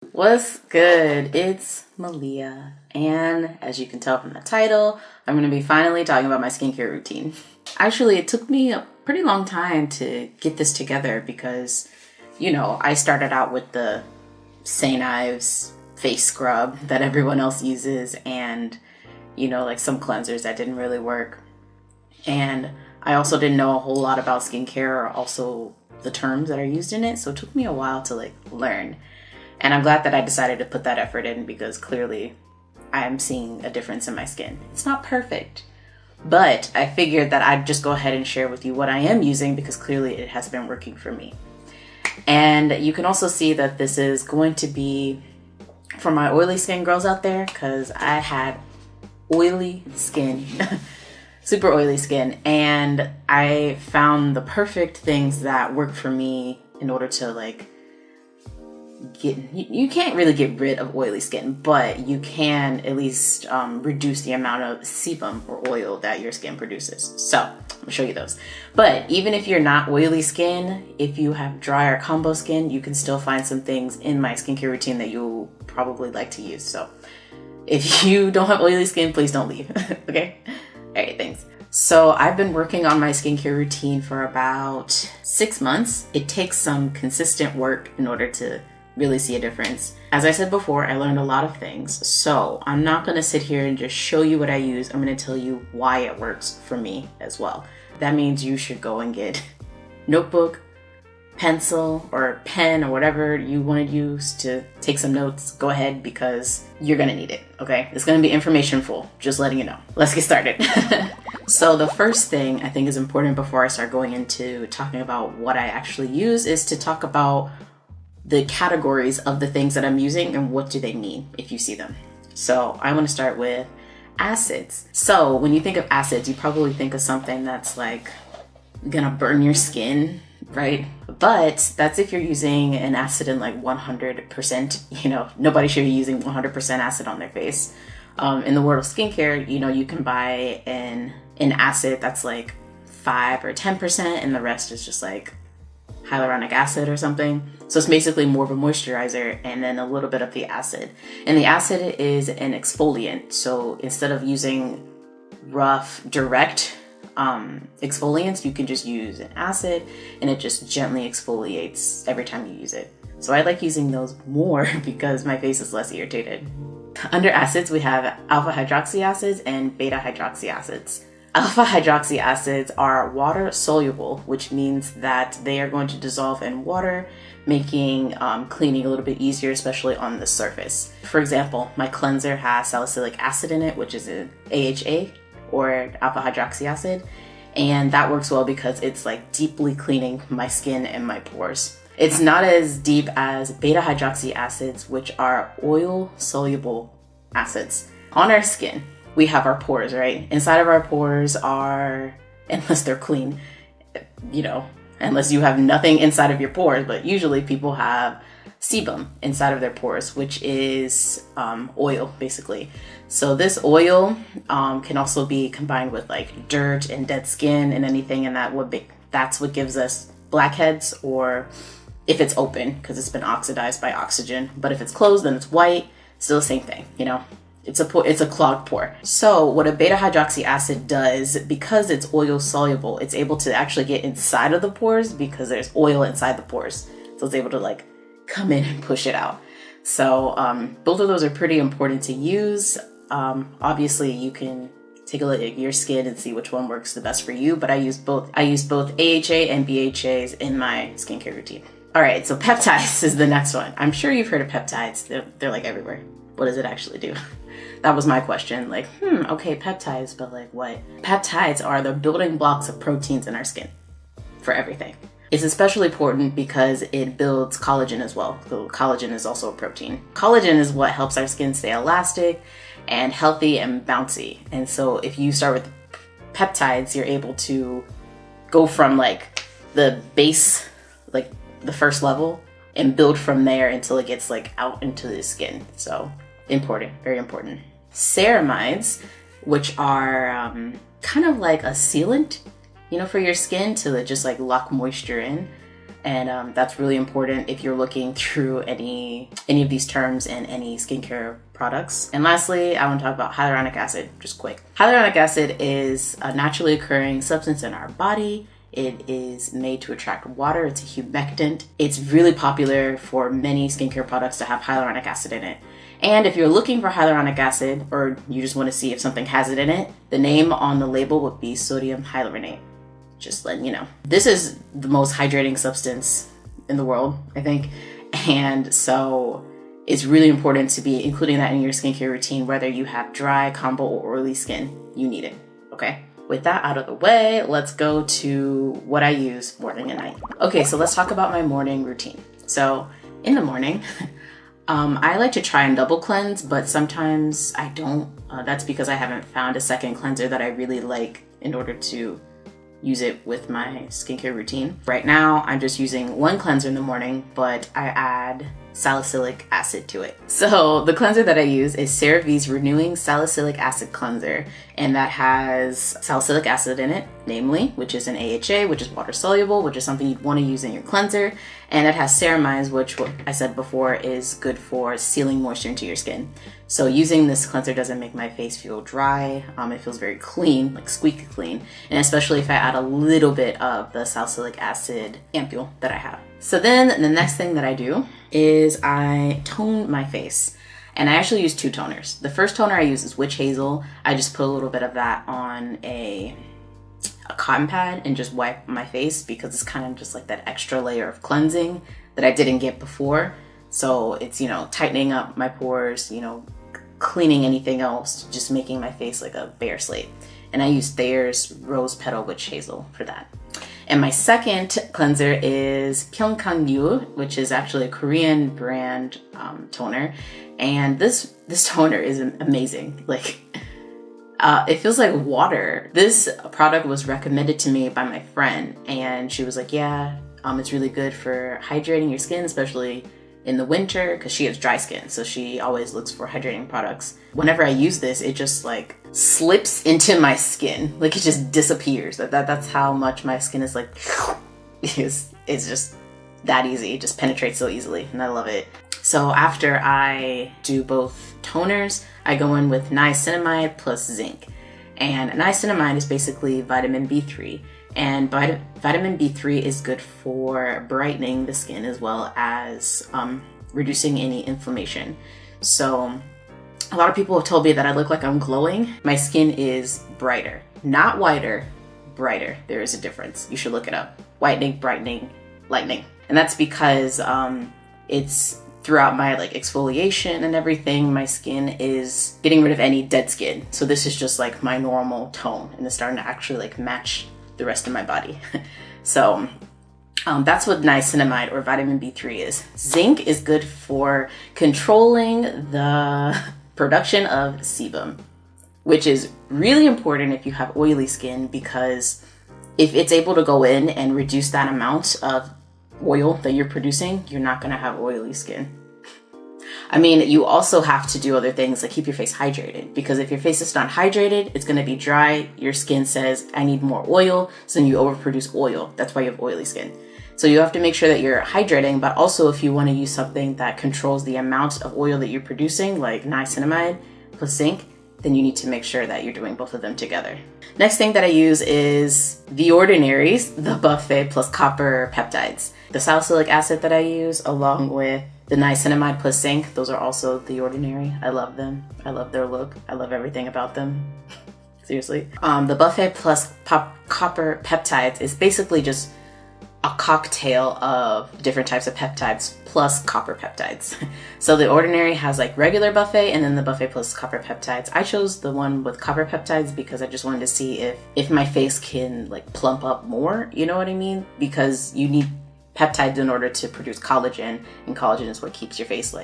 What's good? It's Malia, and as you can tell from the title, I'm going to be finally talking about my skincare routine. Actually, it took me a pretty long time to get this together because, I started out with the St. Ives face scrub that everyone else uses and, like some cleansers that didn't really work. And I also didn't know a whole lot about skincare or also the terms that are used in it, so it took me a while to learn. And I'm glad that I decided to put that effort in because clearly I'm seeing a difference in my skin. It's not perfect, but I figured that I'd just go ahead and share with you what I am using because clearly it has been working for me. And you can also see that this is going to be for my oily skin girls out there because I had oily skin, super oily skin. And I found the perfect things that work for me in order to you can't really get rid of oily skin, but you can at least reduce the amount of sebum or oil that your skin produces. So I'm gonna show you those. But even if you're not oily skin, if you have dry or combo skin, you can still find some things in my skincare routine that you'll probably like to use. So if you don't have oily skin, please don't leave. Okay? All right, thanks. So I've been working on my skincare routine for about 6 months. It takes some consistent work in order to really see a difference. As I said before, I learned a lot of things. So I'm not going to sit here and just show you what I use. I'm going to tell you why it works for me as well. That means you should go and get notebook, pencil, or pen, or whatever you want to use to take some notes. Go ahead because you're going to need it, okay? It's going to be information full, just letting you know. Let's get started. So the first thing I think is important before I start going into talking about what I actually use is to talk about the categories of the things that I'm using and what do they mean if you see them. So I want to start with acids. So when you think of acids, you probably think of something that's gonna burn your skin, right? But that's if you're using an acid in 100%, nobody should be using 100% acid on their face. In the world of skincare, you can buy an acid that's 5 or 10% and the rest is just hyaluronic acid or something. So it's basically more of a moisturizer and then a little bit of the acid. And the acid is an exfoliant. So instead of using rough, direct exfoliants, you can just use an acid and it just gently exfoliates every time you use it. So I like using those more because my face is less irritated. Under acids, we have alpha hydroxy acids and beta hydroxy acids. Alpha hydroxy acids are water soluble, which means that they are going to dissolve in water, making cleaning a little bit easier, especially on the surface. For example, my cleanser has salicylic acid in it, which is an AHA or alpha hydroxy acid. And that works well because it's deeply cleaning my skin and my pores. It's not as deep as beta hydroxy acids, which are oil soluble acids. On our skin, we have our pores, right? Inside of our pores are, unless they're clean, unless you have nothing inside of your pores, but usually people have sebum inside of their pores, which is oil, basically. So this oil can also be combined with dirt and dead skin and anything, and that's what gives us blackheads, or if it's open, because it's been oxidized by oxygen. But if it's closed, then it's white. Still the same thing, It's a clogged pore. So what a beta hydroxy acid does, because it's oil soluble, it's able to actually get inside of the pores because there's oil inside the pores. So it's able to come in and push it out. So both of those are pretty important to use. Obviously you can take a look at your skin and see which one works the best for you, but I use both AHA and BHAs in my skincare routine. All right, so peptides is the next one. I'm sure you've heard of peptides. They're everywhere. What does it actually do? That was my question. Okay, peptides, but what? Peptides are the building blocks of proteins in our skin for everything. It's especially important because it builds collagen as well. So collagen is also a protein. Collagen is what helps our skin stay elastic and healthy and bouncy. And so if you start with peptides, you're able to go from the base, the first level, and build from there until it gets out into the skin. So important, very important. Ceramides, which are kind of like a sealant, for your skin to just lock moisture in. And that's really important if you're looking through any of these terms in any skincare products. And lastly, I want to talk about hyaluronic acid, just quick. Hyaluronic acid is a naturally occurring substance in our body. It is made to attract water. It's a humectant. It's really popular for many skincare products to have hyaluronic acid in it. And if you're looking for hyaluronic acid, or you just want to see if something has it in it, the name on the label would be sodium hyaluronate. Just letting you know. This is the most hydrating substance in the world, I think. And so it's really important to be including that in your skincare routine, whether you have dry, combo, or oily skin. You need it, okay? With that out of the way, let's go to what I use morning and night. Okay, so let's talk about my morning routine. So in the morning, I like to try and double cleanse, but sometimes I don't. That's because I haven't found a second cleanser that I really like in order to use it with my skincare routine. Right now, I'm just using one cleanser in the morning, but I add salicylic acid to it. So the cleanser that I use is CeraVe's Renewing Salicylic Acid Cleanser, and that has salicylic acid in it, namely, which is an AHA, which is water soluble, which is something you'd want to use in your cleanser, and it has ceramides, which what I said before is good for sealing moisture into your skin. So using this cleanser doesn't make my face feel dry. It feels very clean, like squeaky clean, and especially if I add a little bit of the salicylic acid ampule that I have. So then the next thing that I do is I tone my face. And I actually use two toners. The first toner I use is Witch Hazel. I just put a little bit of that on a cotton pad and just wipe my face because it's kind of just like that extra layer of cleansing that I didn't get before. So it's, tightening up my pores, cleaning anything else, just making my face like a bare slate. And I use Thayer's Rose Petal Witch Hazel for that. And my second cleanser is Pyeongkangyu, which is actually a Korean brand toner. And this toner is amazing. It feels like water. This product was recommended to me by my friend, and she was like, yeah, it's really good for hydrating your skin, especially in the winter, because she has dry skin, so she always looks for hydrating products. Whenever I use this, it just slips into my skin, it just disappears. That's how much my skin is it's just that easy. It just penetrates so easily, and I love it. So after I do both toners, I go in with niacinamide plus zinc. And niacinamide is basically vitamin B3. And vitamin B3 is good for brightening the skin as well as reducing any inflammation. So a lot of people have told me that I look like I'm glowing. My skin is brighter, not whiter, brighter. There is a difference. You should look it up. Whitening, brightening, lightening. And that's because it's throughout my exfoliation and everything, my skin is getting rid of any dead skin. So this is just my normal tone, and it's starting to actually match the rest of my body. So that's what niacinamide or vitamin B3 is. Zinc is good for controlling the production of sebum, which is really important if you have oily skin, because if it's able to go in and reduce that amount of oil that you're producing, you're not going to have oily skin. I mean, you also have to do other things like keep your face hydrated, because if your face is not hydrated, it's going to be dry. Your skin says, I need more oil. So then you overproduce oil. That's why you have oily skin. So you have to make sure that you're hydrating, but also if you want to use something that controls the amount of oil that you're producing, like niacinamide plus zinc, then you need to make sure that you're doing both of them together. Next thing that I use is The Ordinary's The Buffet plus Copper Peptides. The salicylic acid that I use, along with the niacinamide plus zinc, those are also The Ordinary. I love them. I love their look. I love everything about them. Seriously. The Buffet plus Copper Peptides is basically just a cocktail of different types of peptides plus copper peptides. So The Ordinary has regular Buffet, and then the Buffet plus copper peptides. I chose the one with copper peptides because I just wanted to see if my face can plump up more, you know what I mean? Because you need peptides in order to produce collagen, and collagen is what keeps your face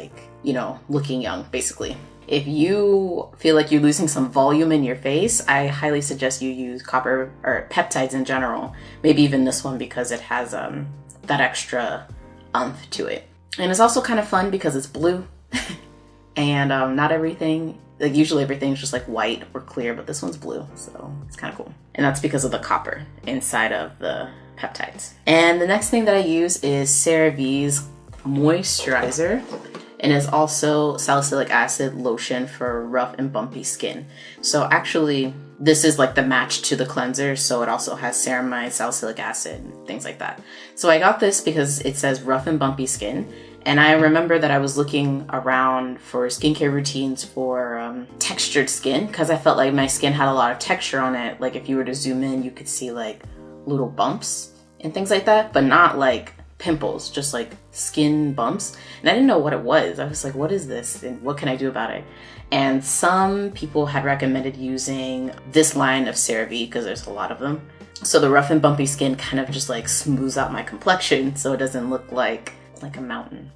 looking young, basically. If you feel like you're losing some volume in your face, I highly suggest you use copper or peptides in general. Maybe even this one, because it has that extra oomph to it. And it's also kind of fun because it's blue. And not everything, usually everything's just white or clear, but this one's blue, so it's kind of cool. And that's because of the copper inside of the peptides. And the next thing that I use is CeraVe's moisturizer, and it's also salicylic acid lotion for rough and bumpy skin. So actually, this is like the match to the cleanser, so it also has ceramide, salicylic acid, things like that. So I got this because it says rough and bumpy skin, and I remember that I was looking around for skincare routines for textured skin, because I felt like my skin had a lot of texture on it. Like if you were to zoom in, you could see like little bumps and things like that, but not like pimples, just like skin bumps. And I didn't know what it was. I was like, what is this and what can I do about it? And some people had recommended using this line of CeraVe because there's a lot of them. So the rough and bumpy skin kind of just like smooths out my complexion so it doesn't look like a mountain.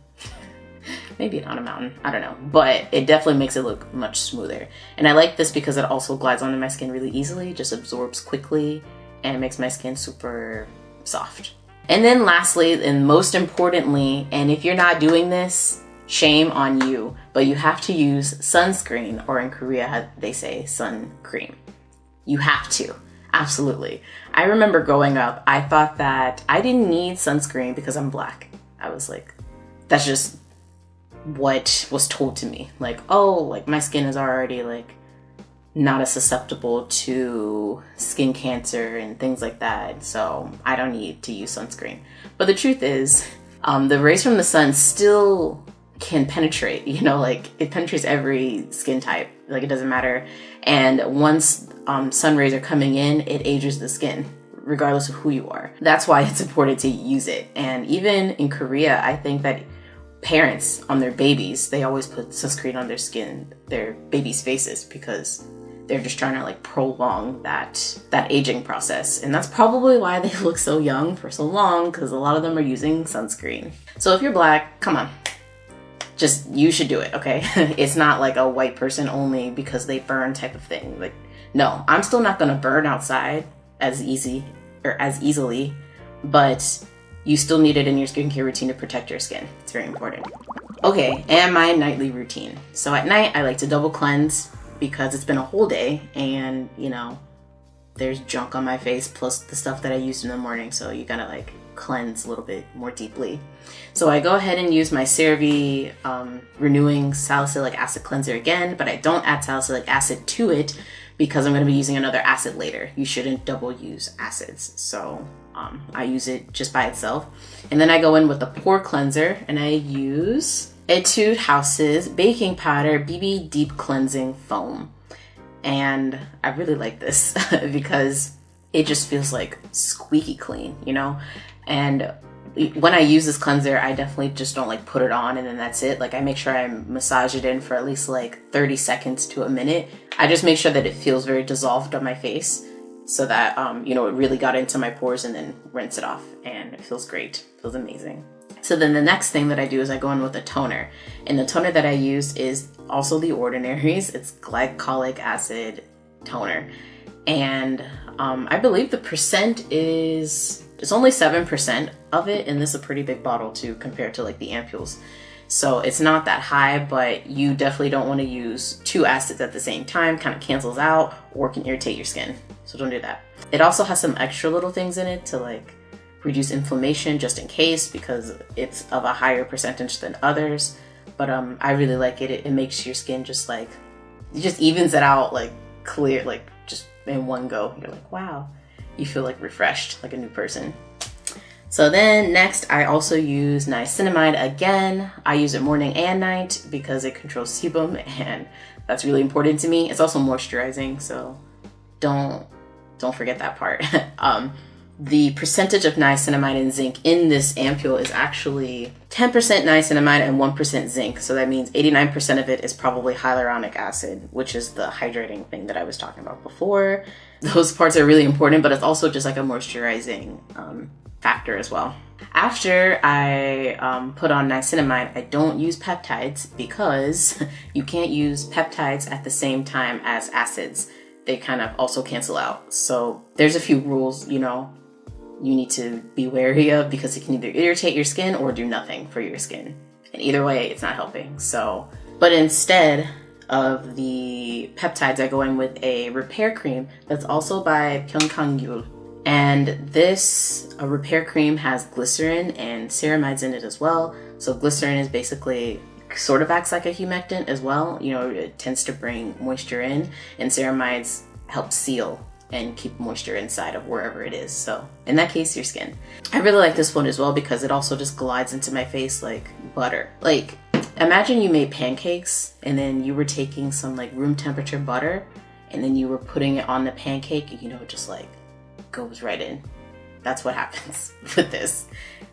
Maybe not a mountain, I don't know, but it definitely makes it look much smoother. And I like this because it also glides onto my skin really easily, just absorbs quickly, and it makes my skin super soft. And then lastly, and most importantly, and if you're not doing this, shame on you, but you have to use sunscreen, or in Korea, they say sun cream. You have to, absolutely. I remember growing up, I thought that I didn't need sunscreen because I'm black. I was like, that's just what was told to me. Like, oh, like my skin is already like not as susceptible to skin cancer and things like that, so I don't need to use sunscreen. But the truth is, the rays from the sun still can penetrate, you know, like it penetrates every skin type, like it doesn't matter. And once sun rays are coming in, it ages the skin, regardless of who you are. That's why it's important to use it. And even in Korea, I think that parents on their babies, they always put sunscreen on their skin, their babies' faces, because they're just trying to like prolong that aging process. And that's probably why they look so young for so long, because a lot of them are using sunscreen. So if you're black, come on, just, you should do it, okay? It's not like a white person only because they burn type of thing. Like, no, I'm still not gonna burn outside as easily, but you still need it in your skincare routine to protect your skin. It's very important. Okay, and my nightly routine. So at night, I like to double cleanse because it's been a whole day and, you know, there's junk on my face plus the stuff that I used in the morning, so you gotta like cleanse a little bit more deeply. So I go ahead and use my CeraVe Renewing Salicylic Acid Cleanser again, but I don't add salicylic acid to it because I'm going to be using another acid later. You shouldn't double use acids. So I use it just by itself. And then I go in with the pore cleanser and I use Etude House's baking powder BB Deep Cleansing Foam. And I really like this because it just feels like squeaky clean, you know? And when I use this cleanser, I definitely just don't like put it on and then that's it. Like I make sure I massage it in for at least like 30 seconds to a minute. I just make sure that it feels very dissolved on my face so that, you know, it really got into my pores, and then rinse it off and it feels great. It feels amazing. So then the next thing that I do is I go in with a toner, and the toner that I use is also The Ordinary's. It's glycolic acid toner. And I believe the percent is, it's only 7% of it, and this is a pretty big bottle too compared to like the ampules. So it's not that high, but you definitely don't want to use two acids at the same time. Kind of cancels out or can irritate your skin. So don't do that. It also has some extra little things in it to like reduce inflammation just in case, because it's of a higher percentage than others. But I really like it. It makes your skin just like, it just evens it out, like clear, like just in one go. You're like, wow, you feel like refreshed, like a new person. So then next, I also use niacinamide again. I use it morning and night because it controls sebum, and that's really important to me. It's also moisturizing, so don't forget that part. The percentage of niacinamide and zinc in this ampule is actually 10% niacinamide and 1% zinc. So that means 89% of it is probably hyaluronic acid, which is the hydrating thing that I was talking about before. Those parts are really important, but it's also just like a moisturizing factor as well. After I put on niacinamide, I don't use peptides because you can't use peptides at the same time as acids. They kind of also cancel out. So there's a few rules, you know, you need to be wary of, because it can either irritate your skin or do nothing for your skin. And either way, it's not helping. So, but instead of the peptides, I go in with a repair cream that's also by Pyeongkang Yul. And this repair cream has glycerin and ceramides in it as well. So glycerin is basically sort of acts like a humectant as well. You know, it tends to bring moisture in, and ceramides help seal and keep moisture inside of wherever it is. So in that case, your skin. I really like this one as well because it also just glides into my face like butter. Like, imagine you made pancakes and then you were taking some like room temperature butter and then you were putting it on the pancake, you know, just like goes right in. That's what happens with this.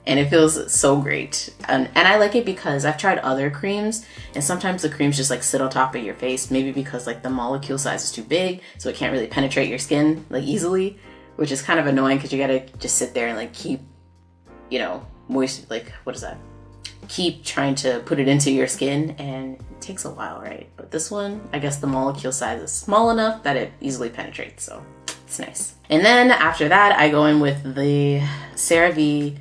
And it feels so great. And I like it because I've tried other creams and sometimes the creams just like sit on top of your face, maybe because like the molecule size is too big, so it can't really penetrate your skin like easily, which is kind of annoying because you gotta just sit there and like keep, you know, moist, like, what is that? Keep trying to put it into your skin, and it takes a while, right? But this one, I guess the molecule size is small enough that it easily penetrates, so it's nice. And then after that, I go in with the CeraVe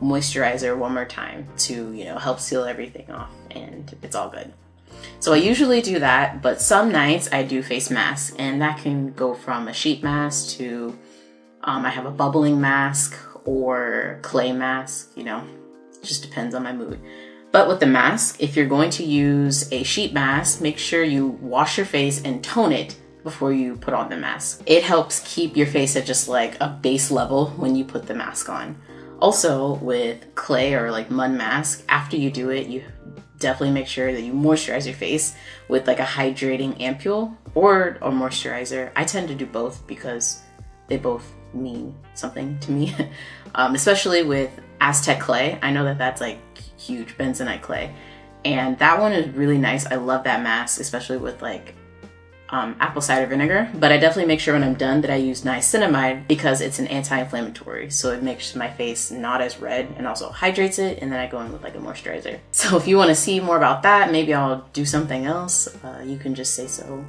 moisturizer one more time to, you know, help seal everything off, and it's all good. So I usually do that, but some nights I do face masks, and that can go from a sheet mask to I have a bubbling mask or clay mask, you know, it just depends on my mood. But with the mask, if you're going to use a sheet mask, make sure you wash your face and tone it before you put on the mask. It helps keep your face at just like a base level when you put the mask on. Also with clay or like mud mask, after you do it, you definitely make sure that you moisturize your face with like a hydrating ampule or a moisturizer. I tend to do both because they both mean something to me, especially with Aztec clay. I know that that's like huge, bentonite clay, and that one is really nice. I love that mask, especially with like apple cider vinegar, but I definitely make sure when I'm done that I use niacinamide because it's an anti-inflammatory, so it makes my face not as red and also hydrates it, and then I go in with like a moisturizer. So if you want to see more about that, maybe I'll do something else, you can just say so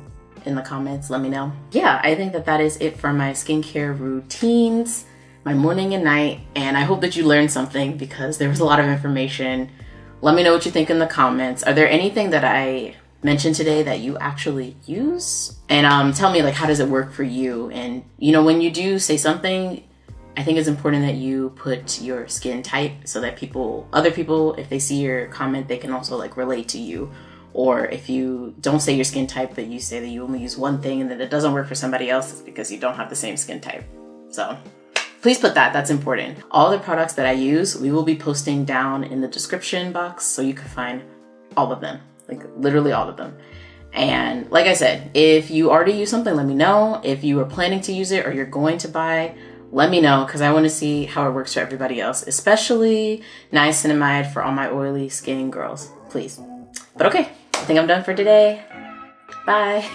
in the comments, let me know. Yeah, I think that that is it for my skincare routines, my morning and night, and I hope that you learned something because there was a lot of information. Let me know what you think in the comments. Are there anything that I mentioned today that you actually use? And tell me, like, how does it work for you? And you know, when you do say something, I think it's important that you put your skin type so that other people, if they see your comment, they can also like relate to you. Or if you don't say your skin type, but you say that you only use one thing and that it doesn't work for somebody else, it's because you don't have the same skin type. So please put that, that's important. All the products that I use, we will be posting down in the description box so you can find all of them, like literally all of them. And like I said, if you already use something, let me know. If you are planning to use it or you're going to buy, let me know because I want to see how it works for everybody else, especially niacinamide for all my oily skin girls, please. But okay, I think I'm done for today. Bye.